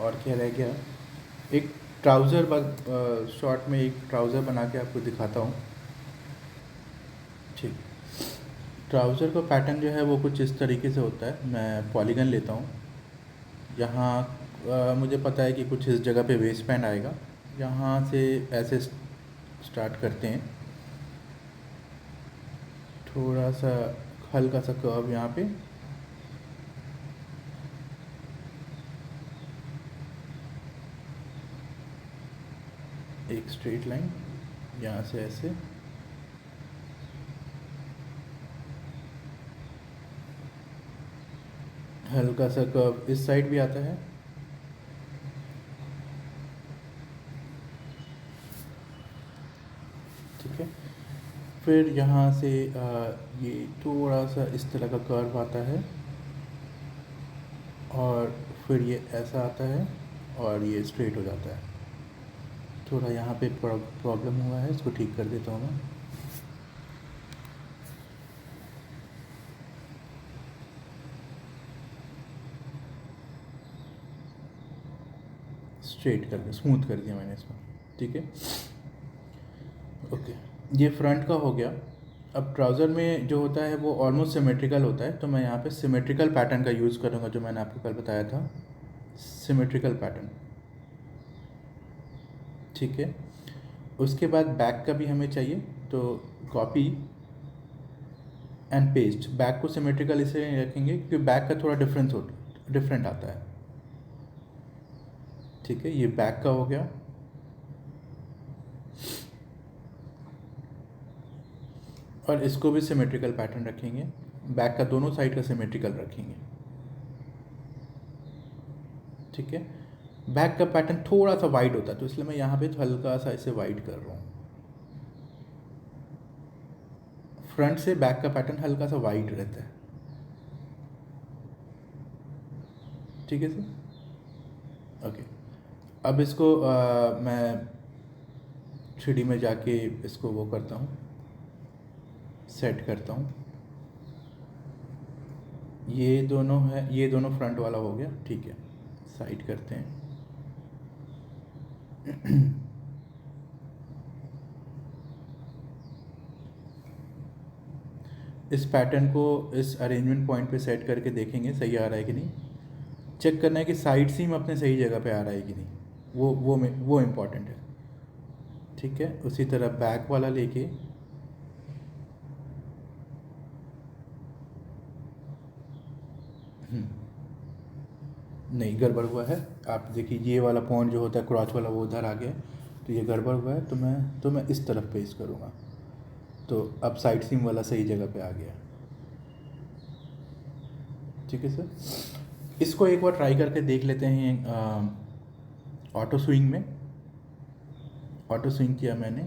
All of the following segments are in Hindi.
और क्या रह गया, एक ट्राउज़र शॉर्ट में एक ट्राउज़र बना के आपको दिखाता हूँ। ठीक, ट्राउज़र का पैटर्न जो है वो कुछ इस तरीके से होता है। मैं पॉलीगन लेता हूँ। यहाँ मुझे पता है कि कुछ इस जगह पे वेस्ट बैंड आएगा। यहाँ से ऐसे स्टार्ट करते हैं, थोड़ा सा हल्का सा कर्व यहाँ पे, एक स्ट्रेट लाइन यहाँ से ऐसे, हल्का सा कर्व इस साइड भी आता है। ठीक है, फिर यहाँ से ये थोड़ा सा इस तरह का कर्व आता है और फिर ये ऐसा आता है और ये स्ट्रेट हो जाता है। थोड़ा यहाँ पे प्रॉब्लम हुआ है, इसको ठीक कर देता हूँ मैं। स्ट्रेट कर दिया, स्मूथ कर दिया मैंने इसको। ठीक है, ओके, ये फ्रंट का हो गया। अब ट्राउज़र में जो होता है वो ऑलमोस्ट सिमेट्रिकल होता है, तो मैं यहाँ पे सिमेट्रिकल पैटर्न का यूज़ करूँगा, जो मैंने आपको कल बताया था, सिमेट्रिकल पैटर्न। ठीक है, उसके बाद बैक का भी हमें चाहिए, तो कॉपी एंड पेस्ट। बैक को सिमेट्रिकल इसलिए रखेंगे क्योंकि बैक का थोड़ा डिफरेंट आता है। ठीक है, ये बैक का हो गया। और इसको भी सिमेट्रिकल पैटर्न रखेंगे, बैक का दोनों साइड का सिमेट्रिकल रखेंगे। ठीक है, बैक का पैटर्न थोड़ा सा वाइड होता है, तो इसलिए मैं यहाँ पे हल्का सा इसे वाइड कर रहा हूँ। फ्रंट से बैक का पैटर्न हल्का सा वाइड रहता है। ठीक है सर, ओके। अब इसको मैं 3D में जाके इसको वो करता हूँ, सेट करता हूँ। ये दोनों है, ये दोनों फ्रंट वाला हो गया। ठीक है, साइड करते हैं। इस पैटर्न को इस अरेंजमेंट पॉइंट पे सेट करके देखेंगे सही आ रहा है कि नहीं। चेक करना है कि साइड सीम अपने सही जगह पे आ रहा है कि नहीं, वो इम्पॉर्टेंट है। ठीक है, उसी तरह बैक वाला लेके नहीं, गड़बड़ हुआ है। आप देखिए, ये वाला पॉइंट जो होता है क्रॉच वाला, वो उधर आ गया, तो ये गड़बड़ हुआ है। तो मैं इस तरफ पेस्ट करूँगा, तो अब साइड सीम वाला सही जगह पे आ गया। ठीक है सर, इसको एक बार ट्राई करके देख लेते हैं। ऑटो स्विंग में ऑटो स्विंग किया मैंने।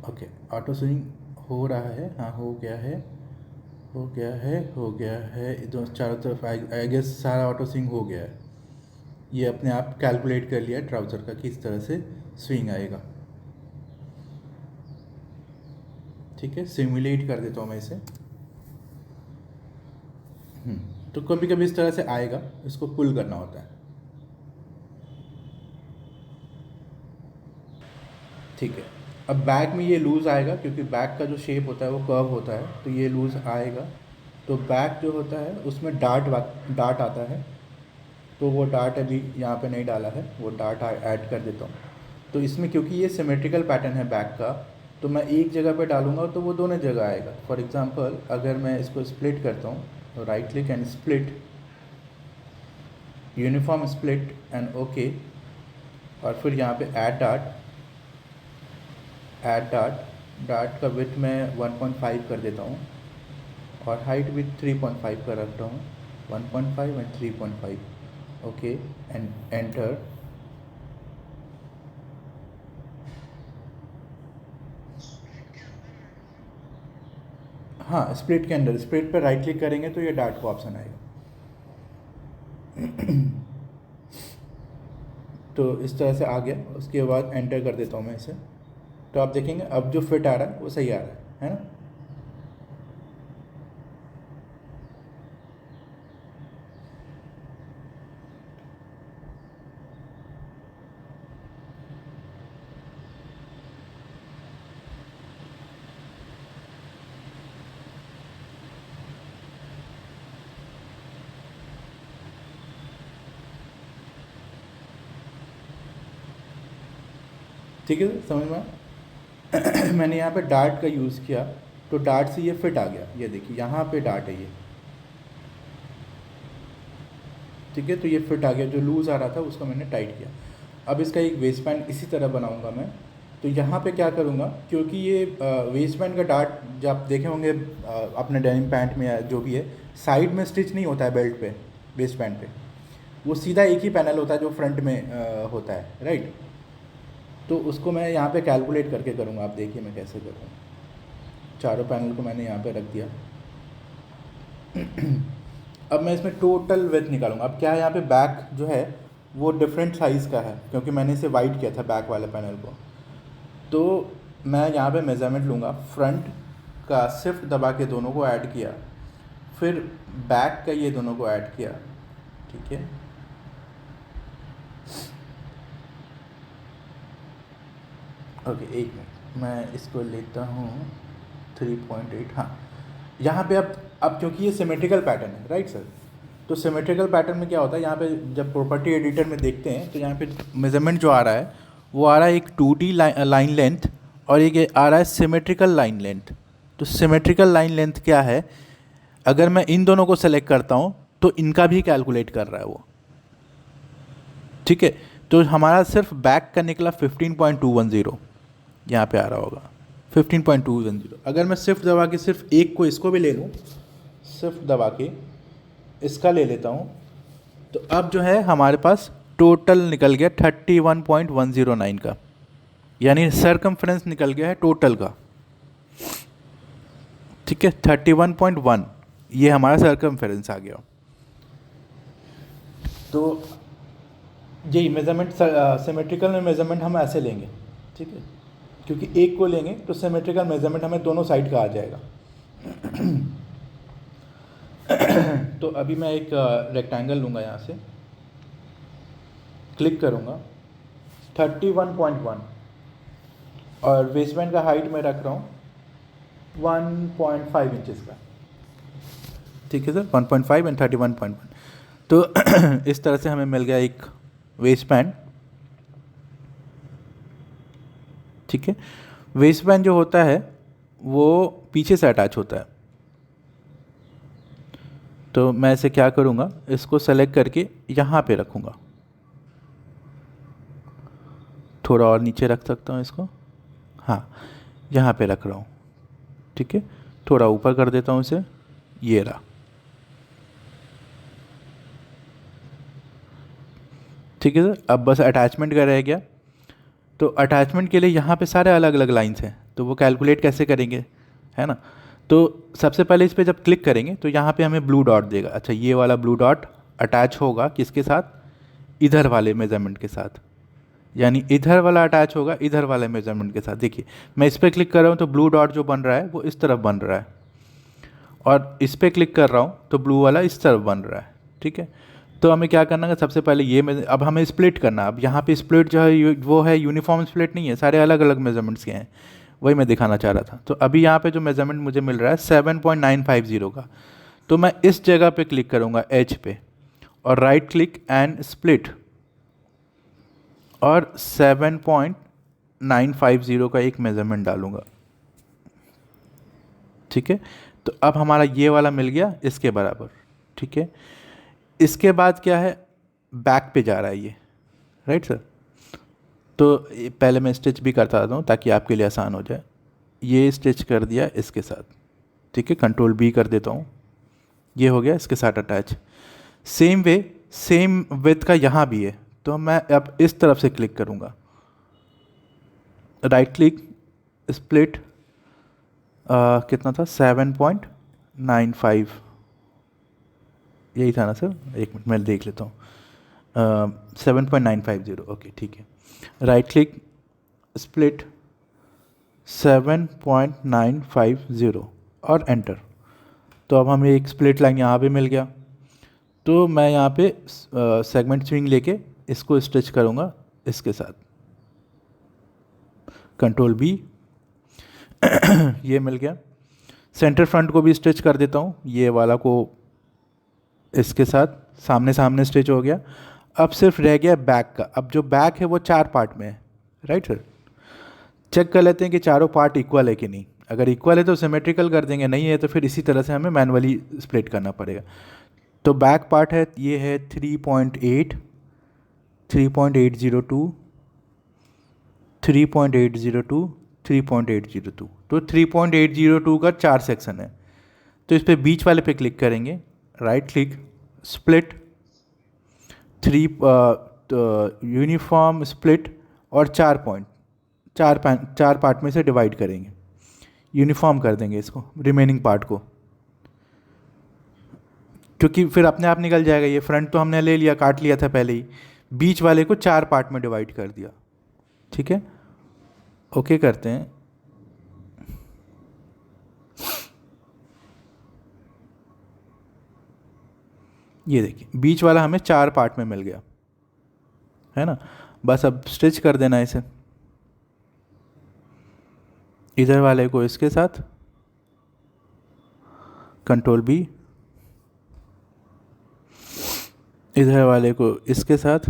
ओके, ऑटो स्विंग हो रहा है, हाँ हो गया है, हो गया है, हो गया है। इधर चारों तरफ आई गेस सारा ऑटो स्विंग हो गया है। ये अपने आप कैलकुलेट कर लिया ट्राउज़र का किस तरह से स्विंग आएगा। ठीक है, सिमुलेट कर देता हूँ मैं इसे। तो कभी कभी इस तरह से आएगा, इसको पुल करना होता है। ठीक है, अब बैक में ये लूज़ आएगा क्योंकि बैक का जो शेप होता है वो कर्व होता है, तो ये लूज़ आएगा। तो बैक जो होता है उसमें डार्ट आता है, तो वो डार्ट अभी यहाँ पे नहीं डाला है, वो डार्ट ऐड कर देता हूँ। तो इसमें क्योंकि ये सिमेट्रिकल पैटर्न है बैक का, तो मैं एक जगह पे डालूंगा तो वो दोनों जगह आएगा। फॉर एग्जांपल अगर मैं इसको स्प्लिट करता हूँ, तो right click and split, uniform split and okay, और फिर यहाँ पे ऐड डार्ट का विड्थ मैं 1.5 कर देता हूँ और हाइट भी 3.5 कर रखता हूँ। 1.5 एंड 3.5, ओके एंड एंटर। हाँ, स्प्लिट के अंदर, स्प्लिट पर राइट क्लिक करेंगे तो ये डार्ट का ऑप्शन आएगा। तो इस तरह से आ गया, उसके बाद एंटर कर देता हूँ मैं इसे। तो आप देखेंगे अब जो फिट आ रहा है वो सही आ रहा है ना। ठीक है, समझ में आया? मैंने यहाँ पे डार्ट का यूज़ किया तो डार्ट से ये फिट आ गया, ये देखिए यहाँ पे डार्ट है ये, ठीक है, तो ये फिट आ गया, जो लूज़ आ रहा था उसको मैंने टाइट किया। अब इसका एक वेस्ट बैंड इसी तरह बनाऊंगा मैं। तो यहाँ पे क्या करूँगा, क्योंकि ये वेस्ट बैंड का डार्ट जब आप देखे होंगे अपने डेनिम पैंट में या जो भी है, साइड में स्टिच नहीं होता है बेल्ट पे, वेस्ट बैंड पे, वो सीधा एक ही पैनल होता है जो फ्रंट में होता है, राइट। तो उसको मैं यहाँ पे कैलकुलेट करके करूँगा, आप देखिए मैं कैसे करूँ। चारों पैनल को मैंने यहाँ पे रख दिया। अब मैं इसमें टोटल विड्थ निकालूंगा। अब क्या है, यहाँ पे बैक जो है वो डिफरेंट साइज़ का है, क्योंकि मैंने इसे वाइड किया था बैक वाले पैनल को। तो मैं यहाँ पे मेज़रमेंट लूँगा, फ्रंट का शिफ्ट दबा के दोनों को ऐड किया, फिर बैक का ये दोनों को ऐड किया, ठीक है। ओके, एक मिनट, मैं इसको लेता हूँ 3.8। हाँ, यहाँ पे अब क्योंकि ये सिमेट्रिकल पैटर्न है, राइट सर, तो सिमेट्रिकल पैटर्न में क्या होता है, यहाँ पे जब प्रॉपर्टी एडिटर में देखते हैं तो यहाँ पे मेज़रमेंट जो आ रहा है वो आ रहा है एक 2D लाइन लेंथ और एक आ रहा है सिमेट्रिकल लाइन लेंथ। तो सिमेट्रिकल लाइन लेंथ क्या है, अगर मैं इन दोनों को सेलेक्ट करता हूँ तो इनका भी कैलकुलेट कर रहा है वो, ठीक है। तो हमारा सिर्फ बैक का निकला 15.210, यहाँ पे आ रहा होगा 15.210। अगर मैं शिफ्ट दबा के सिर्फ एक को इसको भी ले लूँ, शिफ्ट दबा के इसका ले लेता हूँ, तो अब जो है हमारे पास टोटल निकल गया 31.109 का, यानी सरकमफ्रेंस निकल गया है टोटल का, ठीक है। 31.1 ये हमारा सरकमफ्रेंस आ गया। तो यही मेज़रमेंट सिमेट्रिकल में मेज़रमेंट हम ऐसे लेंगे, ठीक है, क्योंकि एक को लेंगे तो सिमेट्रिकल मेज़रमेंट हमें दोनों साइड का आ जाएगा। तो अभी मैं एक रेक्टेंगल लूँगा, यहाँ से क्लिक करूँगा 31.1 और वेस्टबैंड का हाइट मैं रख रहा हूँ 1.5 इंचज़ का, ठीक है सर, 1.5 एंड 31.1। तो इस तरह से हमें मिल गया एक वेस्ट बैंड, ठीक है। वेस्ट बैंड जो होता है वो पीछे से अटैच होता है। तो मैं इसे क्या करूँगा, इसको सेलेक्ट करके यहाँ पे रखूँगा, थोड़ा और नीचे रख सकता हूँ इसको, हाँ यहाँ पे रख रहा हूँ, ठीक है। थोड़ा ऊपर कर देता हूँ इसे, ये रहा, ठीक है सर। अब बस अटैचमेंट का रह गया। तो अटैचमेंट के लिए यहाँ पे सारे अलग अलग लाइंस हैं, तो वो कैलकुलेट कैसे करेंगे, है ना। तो सबसे पहले इस पर जब क्लिक करेंगे तो यहाँ पे हमें ब्लू डॉट देगा। अच्छा, ये वाला ब्लू डॉट अटैच होगा किसके साथ, इधर वाले मेज़रमेंट के साथ, यानी इधर वाला अटैच होगा इधर वाले मेज़रमेंट के साथ। देखिए मैं इस पर क्लिक कर रहा हूँ तो ब्लू डॉट जो बन रहा है वो इस तरफ बन रहा है, और इस पर क्लिक कर रहा हूँ तो ब्लू वाला इस तरफ बन रहा है, ठीक है। तो हमें क्या करना है, सबसे पहले ये अब हमें स्प्लिट करना। अब यहाँ पे स्प्लिट जो है वो है यूनिफॉर्म स्प्लिट नहीं है, सारे अलग अलग मेज़रमेंट्स के हैं, वही मैं दिखाना चाह रहा था। तो अभी यहाँ पे जो मेज़रमेंट मुझे मिल रहा है 7.950 का, तो मैं इस जगह पे क्लिक करूँगा एज पे और राइट क्लिक एंड स्प्लिट, और 7.950 का एक मेज़रमेंट डालूँगा, ठीक है। तो अब हमारा ये वाला मिल गया इसके बराबर, ठीक है। इसके बाद क्या है, बैक पे जा रहा है ये, राइट सर। तो पहले मैं स्टिच भी करता रहता हूँ ताकि आपके लिए आसान हो जाए। ये स्टिच कर दिया इसके साथ, ठीक है, कंट्रोल बी कर देता हूँ, ये हो गया इसके साथ attach. Same way same width का यहाँ भी है, तो मैं अब इस तरफ से क्लिक करूँगा, राइट क्लिक स्प्लिट, कितना था 7.95, यही था ना सर, एक मिनट मैं देख लेता हूँ, 7.950, ओके ठीक है। राइट क्लिक स्प्लिट 7.950 और एंटर। तो अब हमें एक स्प्लिट लाइन यहाँ पे मिल गया। तो मैं यहाँ पे सेगमेंट स्विंग लेके इसको स्टिच करूँगा इसके साथ, कंट्रोल बी, ये मिल गया। सेंटर फ्रंट को भी स्टिच कर देता हूँ, ये वाला को इसके साथ सामने सामने स्टिच हो गया। अब सिर्फ रह गया बैक का। अब जो बैक है वो 4 पार्ट में है, राइट सर। चेक कर लेते हैं कि चारों पार्ट इक्वल है कि नहीं। अगर इक्वल है तो सिमेट्रिकल कर देंगे, नहीं है तो फिर इसी तरह से हमें मैनुअली स्प्लिट करना पड़ेगा। तो बैक पार्ट है, ये है 3.8, 3.802, 3.802, 3.802। तो 3.802 का 4 सेक्शन है। तो इस पर बीच वाले पे क्लिक करेंगे, right click, split, three uniform split, और 4 पॉइंट, चार पार्ट में से डिवाइड करेंगे, यूनिफॉर्म कर देंगे इसको, रिमेनिंग पार्ट को, क्योंकि फिर अपने आप निकल जाएगा। ये फ्रंट तो हमने ले लिया, काट लिया था पहले ही, बीच वाले को 4 पार्ट में डिवाइड कर दिया। ठीक है, ओके करते हैं। ये देखिए बीच वाला हमें 4 पार्ट में मिल गया, है ना। बस अब स्टिच कर देना इसे, इधर वाले को इसके साथ, कंट्रोल बी, इधर वाले को इसके साथ,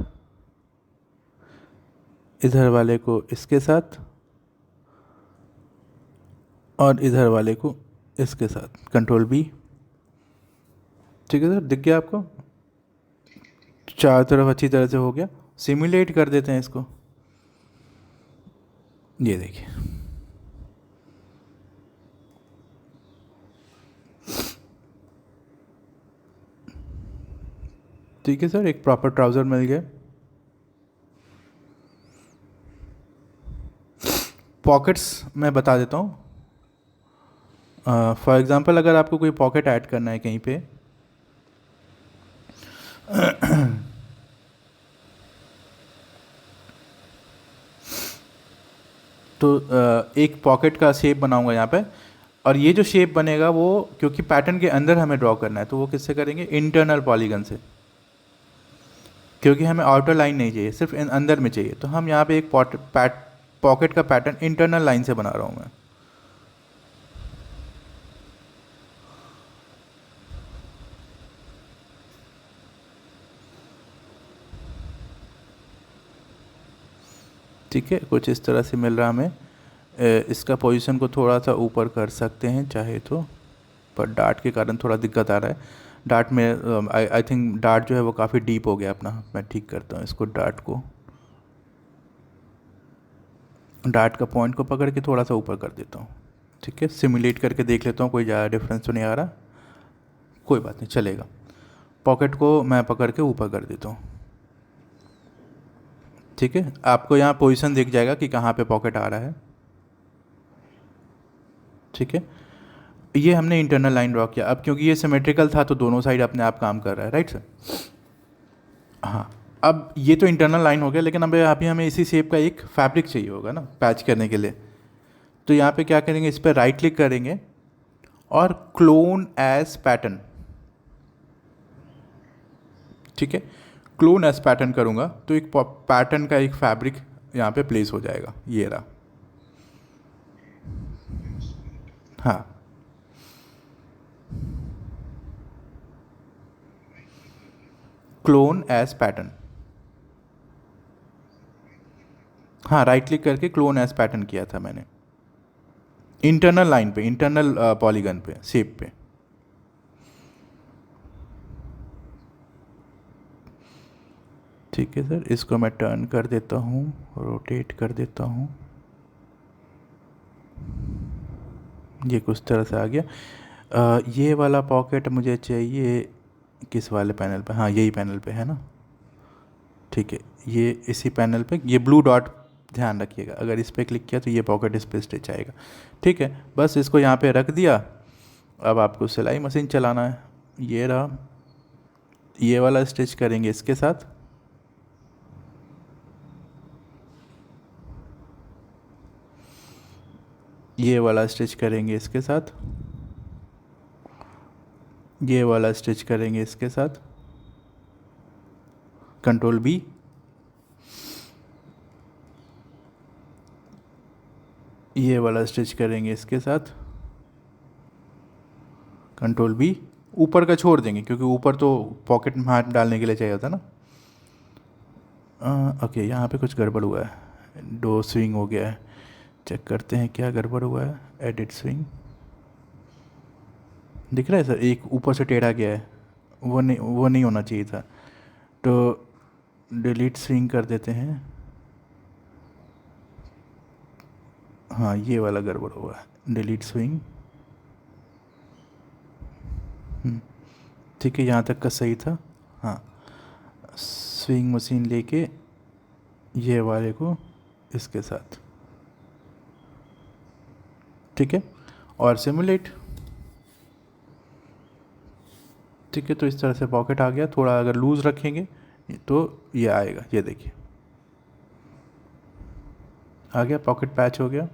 इधर वाले को इसके साथ, और इधर वाले को इसके साथ, कंट्रोल बी। ठीक है सर, दिख गया आपको, चारों तरफ अच्छी तरह से हो गया। सिमुलेट कर देते हैं इसको, ये देखिए, ठीक है सर, एक प्रॉपर ट्राउज़र मिल गया। पॉकेट्स मैं बता देता हूँ। फॉर एग्ज़ाम्पल अगर आपको कोई पॉकेट ऐड करना है कहीं पे, तो एक पॉकेट का शेप बनाऊंगा यहाँ पे, और ये जो शेप बनेगा वो, क्योंकि पैटर्न के अंदर हमें ड्रॉ करना है, तो वो किससे करेंगे, इंटरनल पॉलीगन से, क्योंकि हमें आउटर लाइन नहीं चाहिए, सिर्फ अंदर में चाहिए। तो हम यहाँ पे एक पॉकेट का पैटर्न इंटरनल लाइन से बना रहा हूँ मैं। ठीक है, कुछ इस तरह से मिल रहा हमें। इसका पोजीशन को थोड़ा सा ऊपर कर सकते हैं चाहे तो, पर डार्ट के कारण थोड़ा दिक्कत आ रहा है। डार्ट में आई थिंक डार्ट जो है वो काफ़ी डीप हो गया अपना, मैं ठीक करता हूँ इसको, डार्ट को, डार्ट का पॉइंट को पकड़ के थोड़ा सा ऊपर कर देता हूँ। ठीक है, सिमुलेट करके देख लेता हूँ कोई ज़्यादा डिफरेंस तो नहीं आ रहा, कोई बात नहीं चलेगा। पॉकेट को मैं पकड़ के ऊपर कर देता हूँ। ठीक है, आपको यहाँ पोजीशन दिख जाएगा कि कहाँ पे पॉकेट आ रहा है। ठीक है, ये हमने इंटरनल लाइन ड्रॉ किया। अब क्योंकि ये सिमेट्रिकल था तो दोनों साइड अपने आप काम कर रहा है, राइट सर। हाँ, अब ये तो इंटरनल लाइन हो गया, लेकिन अब अभी हमें इसी शेप का एक फैब्रिक चाहिए होगा ना पैच करने के लिए। तो यहाँ पे क्या करेंगे, इस पर राइट क्लिक करेंगे और क्लोन एज पैटर्न। ठीक है, क्लोन एज पैटर्न करूँगा तो एक पैटर्न का एक फैब्रिक यहाँ पे प्लेस हो जाएगा, ये रहा। हाँ, क्लोन एज पैटर्न, हाँ राइट क्लिक करके क्लोन एज पैटर्न किया था मैंने, इंटरनल लाइन पे, इंटरनल पॉलीगन पे, शेप पे। ठीक है सर, इसको मैं टर्न कर देता हूँ, रोटेट कर देता हूँ, ये कुछ तरह से आ गया। ये वाला पॉकेट मुझे चाहिए किस वाले पैनल पे, हाँ यही पैनल पे है ना। ठीक है, ये इसी पैनल पे, ये ब्लू डॉट ध्यान रखिएगा, अगर इस पर क्लिक किया तो ये पॉकेट इस पर स्टिच आएगा। ठीक है, बस इसको यहाँ पे रख दिया। अब आपको सिलाई मशीन चलाना है, ये रहा, ये वाला स्टिच करेंगे इसके साथ, ये वाला स्टिच करेंगे इसके साथ, ये वाला स्टिच करेंगे इसके साथ, कंट्रोल बी, ये वाला स्टिच करेंगे इसके साथ, कंट्रोल बी। ऊपर का छोड़ देंगे क्योंकि ऊपर तो पॉकेट में हाथ डालने के लिए चाहिए होता ना। ओके, यहाँ पे कुछ गड़बड़ हुआ है, डो स्विंग हो गया है, चेक करते हैं क्या गड़बड़ हुआ है। एडिट स्विंग दिख रहा है सर, एक ऊपर से टेढ़ा गया है, वो नहीं होना चाहिए था। तो डिलीट स्विंग कर देते हैं। हाँ ये वाला गड़बड़ हुआ है, डिलीट स्विंग। ठीक है, यहाँ तक का सही था। हाँ, स्विंग मशीन लेके ये वाले को इसके साथ, ठीक है, और सिमुलेट। ठीक है, तो इस तरह से पॉकेट आ गया। थोड़ा अगर लूज़ रखेंगे तो ये आएगा, ये देखिए आ गया, पॉकेट पैच हो गया।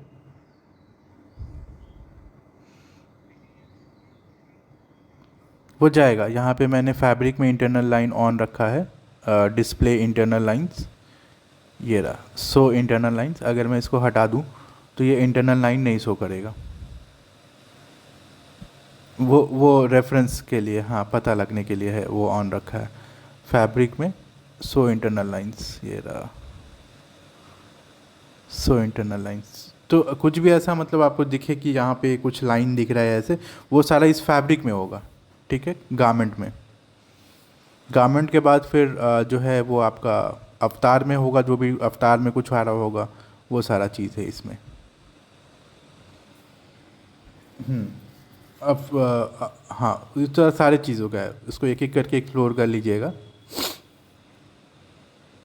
हो जाएगा। यहाँ पे मैंने फैब्रिक में इंटरनल लाइन ऑन रखा है, डिस्प्ले इंटरनल लाइंस, ये रहा सो इंटरनल लाइंस। अगर मैं इसको हटा दूँ तो ये इंटरनल लाइन नहीं शो करेगा। वो रेफरेंस के लिए, हाँ पता लगने के लिए है, वो ऑन रखा है फैब्रिक में। सो इंटरनल लाइंस, ये रहा सो इंटरनल लाइंस। तो कुछ भी ऐसा मतलब आपको दिखे कि यहाँ पे कुछ लाइन दिख रहा है ऐसे, वो सारा इस फैब्रिक में होगा। ठीक है, गारमेंट में। गारमेंट के बाद फिर जो है वो आपका अवतार में होगा, जो भी अवतार में कुछ आ रहा होगा वो सारा चीज़ है इसमें। अब हाँ, इस तरह सारे चीज़ों का है, इसको एक एक करके एक्सप्लोर कर लीजिएगा।